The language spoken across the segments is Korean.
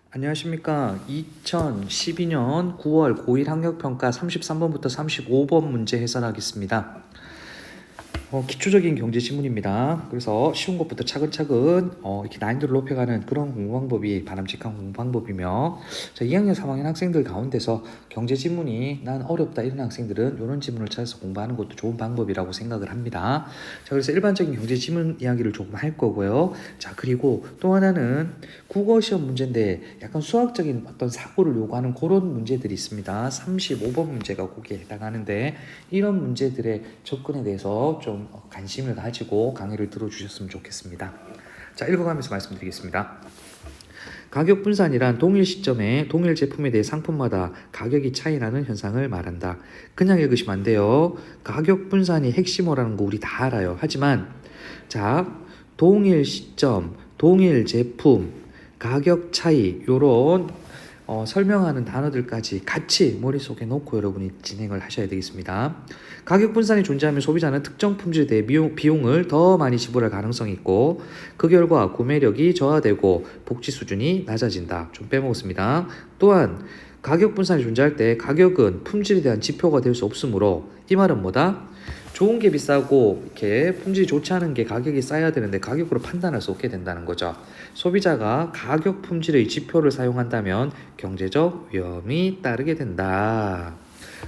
안녕하십니까. 2012년 9월 고1 학력평가 33번부터 35번 문제 해설하겠습니다. 기초적인 경제 지문입니다. 그래서 쉬운 것부터 차근차근 이렇게 난이도를 높여가는 그런 공부 방법이 바람직한 공부 방법이며, 자, 2학년 3학년 학생들 가운데서 경제 지문이 난 어렵다 이런 학생들은 이런 지문을 찾아서 공부하는 것도 좋은 방법이라고 생각을 합니다. 자, 그래서 일반적인 경제 지문 이야기를 조금 할 거고요. 자, 그리고 또 하나는 국어 시험 문제인데 약간 수학적인 어떤 사고를 요구하는 그런 문제들이 있습니다. 35번 문제가 거기에 해당하는데, 이런 문제들의 접근에 대해서 좀 관심을 가지고 강의를 들어주셨으면 좋겠습니다. 자, 읽어가면서 말씀드리겠습니다. 가격 분산이란 동일 시점에 동일 제품에 대해 상품마다 가격이 차이 나는 현상을 말한다. 그냥 읽으시면 안 돼요. 가격 분산이 핵심어라는 거 우리 다 알아요. 하지만 자, 동일 시점, 동일 제품, 가격 차이 요런 설명하는 단어들까지 같이 머릿속에 놓고 여러분이 진행을 하셔야 되겠습니다. 가격 분산이 존재하면 소비자는 특정 품질에 대해 비용을 더 많이 지불할 가능성이 있고, 그 결과 구매력이 저하되고 복지 수준이 낮아진다. 좀 빼먹었습니다. 또한 가격 분산이 존재할 때 가격은 품질에 대한 지표가 될 수 없으므로, 이 말은 뭐다? 좋은 게 비싸고 이렇게 품질이 좋지 않은 게 가격이 쌓여야 되는데 가격으로 판단할 수 없게 된다는 거죠. 소비자가 가격 품질의 지표를 사용한다면 경제적 위험이 따르게 된다.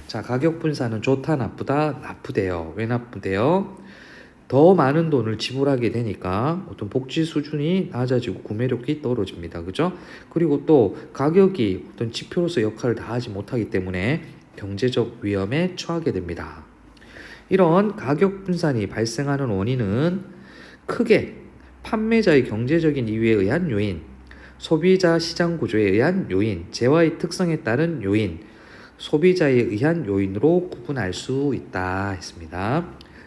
자, 가격 분산은 좋다, 나쁘다? 나쁘대요. 왜 나쁘대요? 더 많은 돈을 지불하게 되니까 어떤 복지 수준이 낮아지고 구매력이 떨어집니다. 그죠? 그리고 또 가격이 어떤 지표로서 역할을 다하지 못하기 때문에 경제적 위험에 처하게 됩니다. 이런 가격 분산이 발생하는 원인은 크게 판매자의 경제적인 이유에 의한 요인, 소비자 시장 구조에 의한 요인, 재화의 특성에 따른 요인, 소비자에 의한 요인으로 구분할 수 있다 했습니다.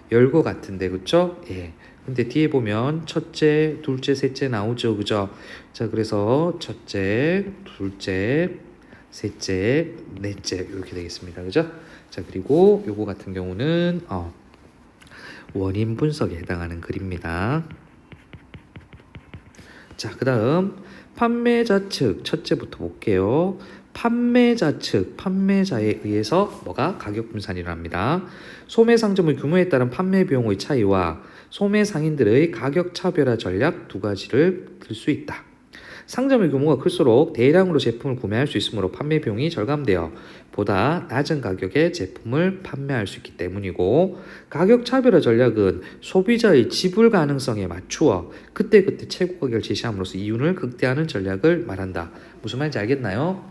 열거 같은데, 그쵸? 예. 근데 뒤에 보면 첫째, 둘째, 셋째 나오죠, 그죠? 자, 그래서 첫째, 둘째, 셋째, 넷째 이렇게 되겠습니다, 그죠? 자, 그리고 요거 같은 경우는 원인 분석에 해당하는 글입니다. 자, 그 다음 판매자 측 첫째부터 볼게요. 판매자 측, 판매자에 의해서 뭐가 가격 분산이 일어납니다. 소매 상점의 규모에 따른 판매 비용의 차이와 소매 상인들의 가격 차별화 전략 두 가지를 들 수 있다. 상점의 규모가 클수록 대량으로 제품을 구매할 수 있으므로 판매 비용이 절감되어 보다 낮은 가격에 제품을 판매할 수 있기 때문이고, 가격 차별화 전략은 소비자의 지불 가능성에 맞추어 그때그때 최고 가격을 제시함으로써 이윤을 극대화하는 전략을 말한다. 무슨 말인지 알겠나요?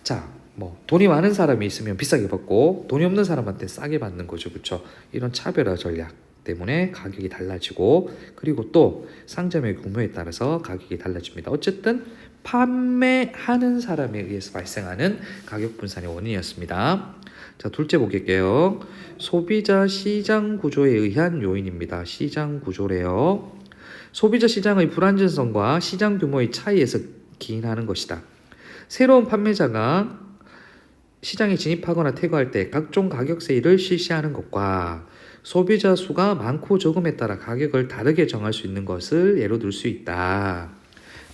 자, 뭐 돈이 많은 사람이 있으면 비싸게 받고 돈이 없는 사람한테 싸게 받는 거죠. 그렇죠? 이런 차별화 전략 때문에 가격이 달라지고, 그리고 또 상점의 규모에 따라서 가격이 달라집니다. 어쨌든 판매하는 사람에 의해서 발생하는 가격 분산의 원인이었습니다. 자, 둘째 보게요. 소비자 시장 구조에 의한 요인입니다. 시장 구조래요. 소비자 시장의 불안전성과 시장 규모의 차이에서 기인하는 것이다. 새로운 판매자가 시장에 진입하거나 퇴거할 때 각종 가격 세일을 실시하는 것과 소비자 수가 많고 적음에 따라 가격을 다르게 정할 수 있는 것을 예로 들 수 있다.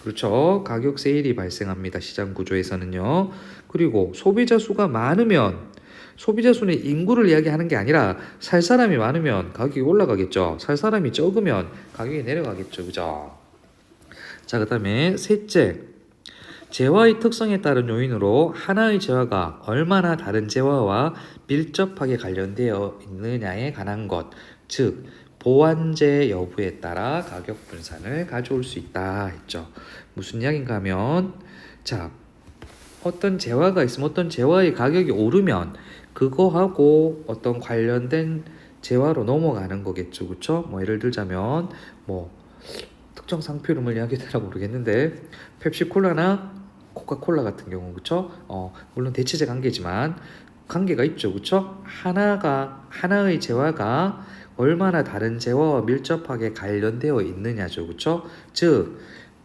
그렇죠. 가격 세일이 발생합니다. 시장 구조에서는요. 그리고 소비자 수가 많으면, 소비자 수는 인구를 이야기하는 게 아니라 살 사람이 많으면 가격이 올라가겠죠. 살 사람이 적으면 가격이 내려가겠죠. 그죠? 자, 그 다음에 셋째, 재화의 특성에 따른 요인으로 하나의 재화가 얼마나 다른 재화와 밀접하게 관련되어 있느냐에 관한 것, 즉 보완제 여부에 따라 가격 분산을 가져올 수 있다 했죠. 무슨 이야기인가 하면, 자, 어떤 재화가 있으면 어떤 재화의 가격이 오르면 그거하고 어떤 관련된 재화로 넘어가는 거겠죠. 그렇죠? 뭐 예를 들자면 뭐 특정 상표 이름을 이야기되나 모르겠는데 펩시콜라나 코카콜라 같은 경우, 그쵸? 물론 대체제 관계지만 관계가 있죠, 그쵸? 하나의 재화가 얼마나 다른 재화와 밀접하게 관련되어 있느냐죠, 그쵸? 즉,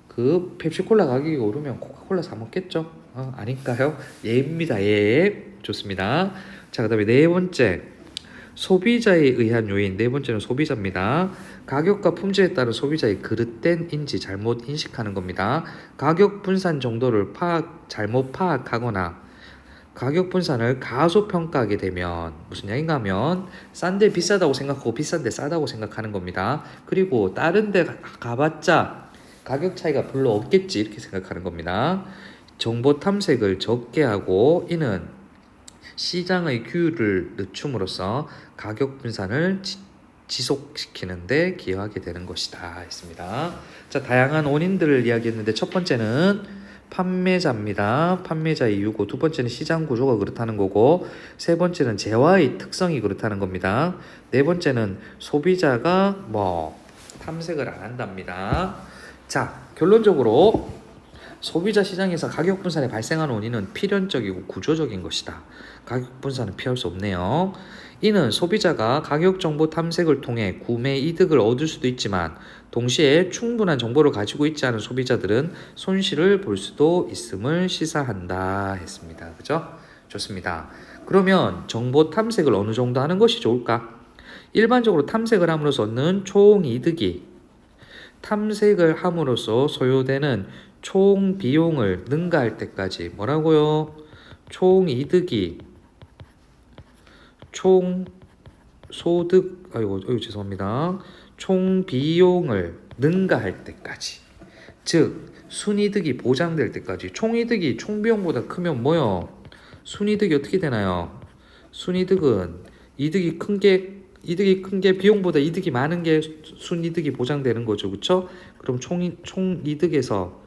그 펩시콜라 가격이 오르면 코카콜라 사 먹겠죠? 아닐까요? 예입니다, 예. 좋습니다. 자, 그 다음에 네 번째, 소비자에 의한 요인. 네 번째는 소비자입니다. 가격과 품질에 따른 소비자의 그릇된 인지 잘못 인식하는 겁니다. 가격 분산 정도를 잘못 파악하거나 가격 분산을 가소평가하게 되면 무슨 얘기인가 하면 싼데 비싸다고 생각하고 비싼데 싸다고 생각하는 겁니다. 그리고 다른 데 가봤자 가격 차이가 별로 없겠지 이렇게 생각하는 겁니다. 정보 탐색을 적게 하고 이는 시장의 규율을 늦춤으로써 가격 분산을 지속시키는 데 기여하게 되는 것이다 했습니다. 자, 다양한 원인들을 이야기했는데 첫 번째는 판매자입니다. 판매자의 이유고, 두 번째는 시장 구조가 그렇다는 거고, 세 번째는 재화의 특성이 그렇다는 겁니다. 네 번째는 소비자가 탐색을 안 한답니다. 자, 결론적으로 소비자 시장에서 가격 분산이 발생하는 원인은 필연적이고 구조적인 것이다. 가격 분산은 피할 수 없네요. 이는 소비자가 가격 정보 탐색을 통해 구매 이득을 얻을 수도 있지만 동시에 충분한 정보를 가지고 있지 않은 소비자들은 손실을 볼 수도 있음을 시사한다 했습니다. 그죠? 좋습니다. 그러면 정보 탐색을 어느 정도 하는 것이 좋을까? 일반적으로 탐색을 함으로써 얻는 총 이득이 탐색을 함으로써 소요되는 총 비용을 능가할 때까지 뭐라고요? 총 이득이 총 소득 죄송합니다. 총 비용을 능가할 때까지, 즉 순이득이 보장될 때까지. 총이득이 총비용보다 크면 뭐요? 순이득이 어떻게 되나요? 순이득은 이득이 큰 게 비용보다 이득이 많은 게 순이득이 보장되는 거죠. 그렇죠? 그럼 총이득에서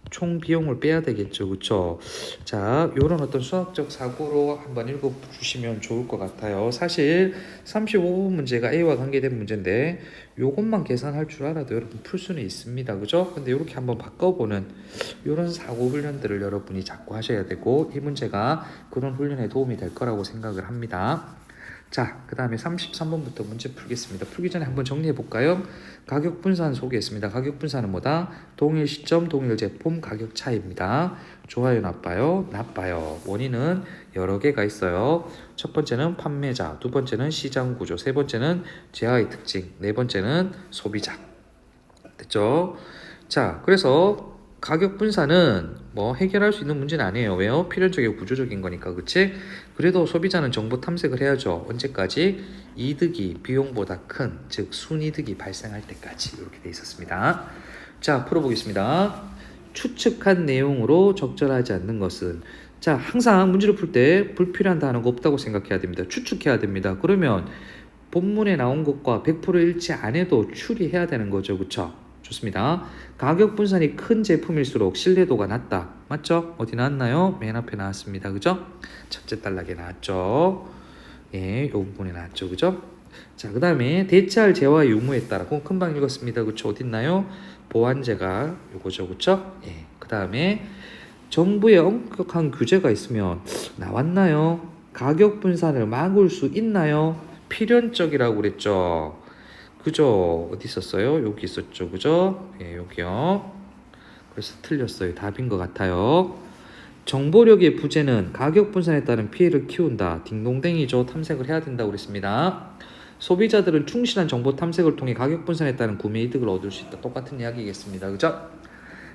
총 비용을 빼야 되겠죠. 그쵸? 자, 요런 어떤 수학적 사고로 한번 읽어주시면 좋을 것 같아요. 사실 35번 문제가 A와 관계된 문제인데 요것만 계산할 줄 알아도 여러분 풀 수는 있습니다. 그죠? 근데 이렇게 한번 바꿔보는 요런 사고 훈련들을 여러분이 자꾸 하셔야 되고, 이 문제가 그런 훈련에 도움이 될 거라고 생각을 합니다. 자, 그 다음에 33번부터 문제 풀겠습니다. 풀기 전에 한번 정리해 볼까요? 가격 분산 소개했습니다. 가격 분산은 뭐다? 동일 시점, 동일 제품 가격 차이입니다. 좋아요, 나빠요? 나빠요. 원인은 여러 개가 있어요. 첫 번째는 판매자, 두 번째는 시장 구조, 세 번째는 재화의 특징, 네 번째는 소비자. 됐죠? 자, 그래서 가격 분산은 해결할 수 있는 문제는 아니에요. 왜요? 필연적이고 구조적인 거니까. 그치? 그래도 소비자는 정보 탐색을 해야죠. 언제까지? 이득이 비용보다 큰, 즉 순이득이 발생할 때까지. 이렇게 돼 있었습니다. 자, 풀어보겠습니다. 추측한 내용으로 적절하지 않는 것은, 자, 항상 문제를 풀 때 불필요한 단어가 없다고 생각해야 됩니다. 추측해야 됩니다. 그러면 본문에 나온 것과 100% 일치 안 해도 추리해야 되는 거죠. 그쵸? 좋습니다. 가격 분산이 큰 제품일수록 신뢰도가 낮다. 맞죠? 어디 나왔나요? 맨 앞에 나왔습니다. 그죠? 첫째 단락에 나왔죠. 예, 요 부분에 나왔죠. 그죠? 자, 그 다음에 대체할 재화 유무에 따라, 그건 금방 읽었습니다. 그쵸? 어디 있나요? 보완제가 요거죠. 그쵸? 예, 그 다음에 정부의 엄격한 규제가 있으면 나왔나요? 가격 분산을 막을 수 있나요? 필연적이라고 그랬죠. 그죠? 어디 있었어요? 여기 있었죠. 그죠? 예, 여기요. 그래서 틀렸어요. 답인 것 같아요. 정보력의 부재는 가격 분산에 따른 피해를 키운다. 딩동댕이죠. 탐색을 해야 된다고 그랬습니다. 소비자들은 충실한 정보 탐색을 통해 가격 분산에 따른 구매 이득을 얻을 수 있다. 똑같은 이야기겠습니다. 그죠?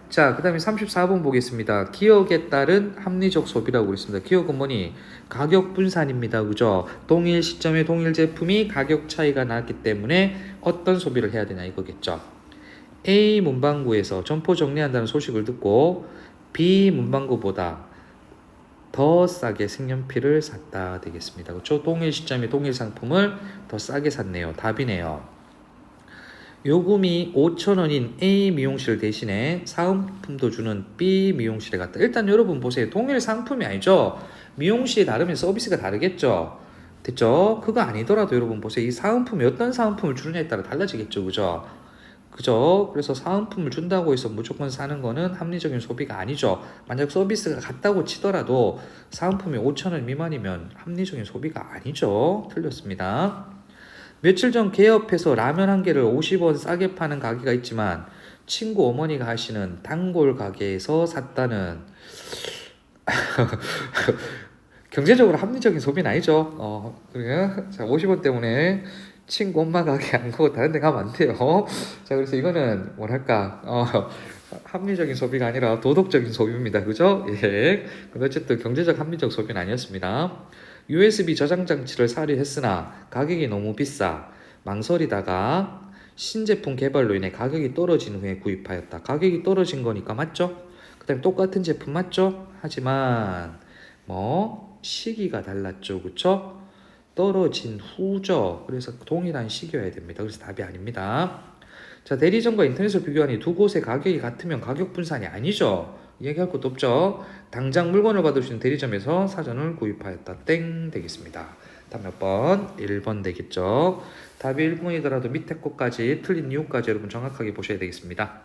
자, 그 다음에 34번 보겠습니다. 기억에 따른 합리적 소비라고 그랬습니다. 기억은 뭐니? 가격 분산입니다. 그죠? 동일 시점에 동일 제품이 가격 차이가 나기 때문에 어떤 소비를 해야 되냐 이거겠죠. A 문방구에서 점포 정리한다는 소식을 듣고 B 문방구보다 더 싸게 색연필을 샀다 되겠습니다. 그렇죠? 동일 시점에 동일 상품을 더 싸게 샀네요. 답이네요. 요금이 5,000원인 A 미용실 대신에 사은품도 주는 B 미용실에 갔다. 일단 여러분 보세요. 동일 상품이 아니죠. 미용실이 다르면 서비스가 다르겠죠. 됐죠? 그거 아니더라도 여러분 보세요. 이 사은품이 어떤 사은품을 주느냐에 따라 달라지겠죠. 그죠? 그죠? 그래서 사은품을 준다고 해서 무조건 사는 거는 합리적인 소비가 아니죠. 만약 서비스가 같다고 치더라도 사은품이 5,000원 미만이면 합리적인 소비가 아니죠. 틀렸습니다. 며칠 전 개업해서 라면 한 개를 50원 싸게 파는 가게가 있지만 친구 어머니가 하시는 단골 가게에서 샀다는 경제적으로 합리적인 소비는 아니죠. 그러니까 자, 50원 때문에 친구 엄마 가게 안 가고 다른 데 가면 안 돼요. 자, 그래서 이거는 뭐랄까, 합리적인 소비가 아니라 도덕적인 소비입니다. 그죠? 예. 근데 어쨌든 경제적 합리적 소비는 아니었습니다. USB 저장 장치를 사려 했으나 가격이 너무 비싸 망설이다가 신제품 개발로 인해 가격이 떨어진 후에 구입하였다. 가격이 떨어진 거니까 맞죠? 그다음에 똑같은 제품 맞죠? 하지만 뭐 시기가 달랐죠. 그쵸? 떨어진 후죠. 그래서 동일한 시기여야 됩니다. 그래서 답이 아닙니다. 자, 대리점과 인터넷을 비교하니 두 곳의 가격이 같으면 가격 분산이 아니죠. 얘기할 것도 없죠. 당장 물건을 받을 수 있는 대리점에서 사전을 구입하였다. 땡 되겠습니다. 답 몇 번? 1번 되겠죠. 답이 1번이더라도 밑에 것까지 틀린 이유까지 여러분 정확하게 보셔야 되겠습니다.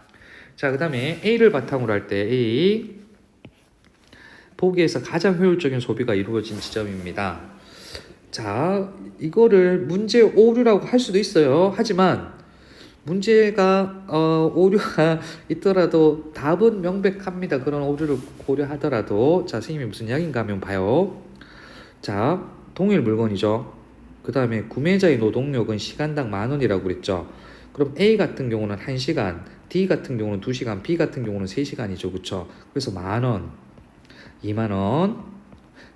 자, 그 다음에 A를 바탕으로 할 때 A 보기에서 가장 효율적인 소비가 이루어진 지점입니다. 자, 이거를 문제 오류라고 할 수도 있어요. 하지만 문제가 오류가 있더라도 답은 명백합니다. 그런 오류를 고려하더라도 자, 선생님이 무슨 이야기인가 하면 봐요. 자, 동일 물건이죠. 그 다음에 구매자의 노동력은 시간당 10,000원이라고 그랬죠. 그럼 A 같은 경우는 1시간, D 같은 경우는 2시간, B 같은 경우는 3시간이죠. 그쵸? 그래서 10,000원, 20,000원,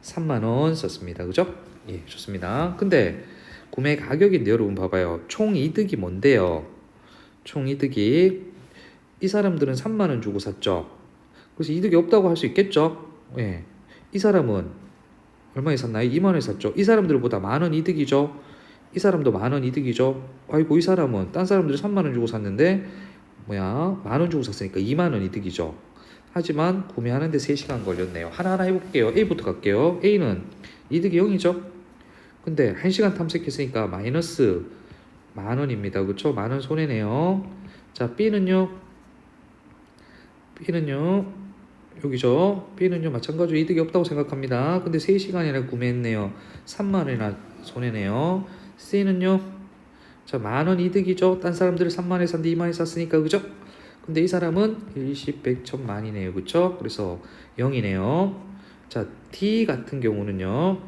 30,000원 썼습니다. 그죠? 예, 좋습니다. 근데 구매 가격인데 여러분 봐봐요. 총 이득이 뭔데요? 총 이득이 이 사람들은 30,000원 주고 샀죠. 그래서 이득이 없다고 할 수 있겠죠. 예. 이 사람은 얼마에 샀나요? 20,000원에 샀죠. 이 사람들보다 10,000원 이득이죠. 이 사람도 10,000원 이득이죠. 아이고, 이 사람은 딴 사람들이 30,000원 주고 샀는데 10,000원 주고 샀으니까 20,000원 이득이죠. 하지만 구매하는데 3시간 걸렸네요. 하나하나 해볼게요. A부터 갈게요. A는 이득이 0이죠. 근데 1시간 탐색했으니까 마이너스 10,000원입니다. 그쵸? 10,000원 손해네요. 자, B는요. 여기죠. B는요 마찬가지로 이득이 없다고 생각합니다. 근데 3시간이나 구매했네요. 30,000원이나 손해네요. C는요. 자, 10,000원 이득이죠. 딴 사람들은 30,000원에 샀는데 20,000원에 샀으니까 그죠? 근데 이 사람은 10, 100, 1000만이네요. 그쵸? 그래서 0이네요. 자, D 같은 경우는요.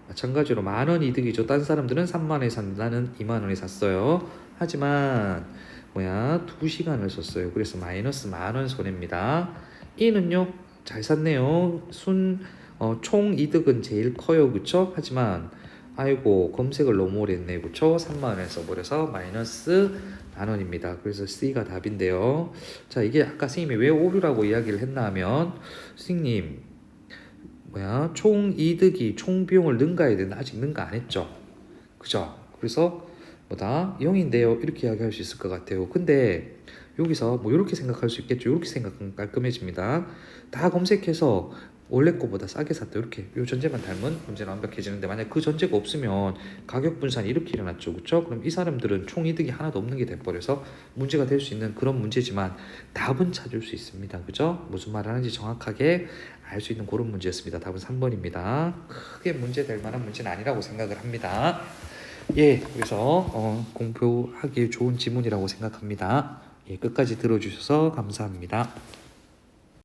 마찬가지로 10,000원 이득이죠. 딴 사람들은 30,000원에 샀는데 나는 20,000원에 샀어요. 하지만 2시간을 썼어요. 그래서 마이너스 10,000원 손해입니다. E는요. 잘 샀네요. 총 이득은 제일 커요. 그쵸? 하지만 아이고, 검색을 너무 오래 했네. 그쵸? 30,000원에 써버려서 마이너스 10,000원입니다. 그래서 C가 답인데요. 자, 이게 아까 선생님이 왜 오류라고 이야기를 했나 하면 선생님 총 이득이 총 비용을 능가해야 되는데 아직 능가 안 했죠. 그죠? 그래서 0인데요. 이렇게 이야기할 수 있을 것 같아요. 근데 여기서 이렇게 생각할 수 있겠죠. 이렇게 생각하면 깔끔해집니다. 다 검색해서 원래 거보다 싸게 샀다. 이렇게 요 전제만 닮은 문제는 완벽해지는데 만약 그 전제가 없으면 가격 분산이 이렇게 일어났죠. 그렇죠? 그럼 이 사람들은 총 이득이 하나도 없는 게 돼버려서 문제가 될 수 있는 그런 문제지만 답은 찾을 수 있습니다. 그죠? 무슨 말 하는지 정확하게 알 수 있는 그런 문제였습니다. 답은 3번입니다. 크게 문제 될 만한 문제는 아니라고 생각을 합니다. 예, 그래서 공부하기 좋은 지문이라고 생각합니다. 예, 끝까지 들어주셔서 감사합니다.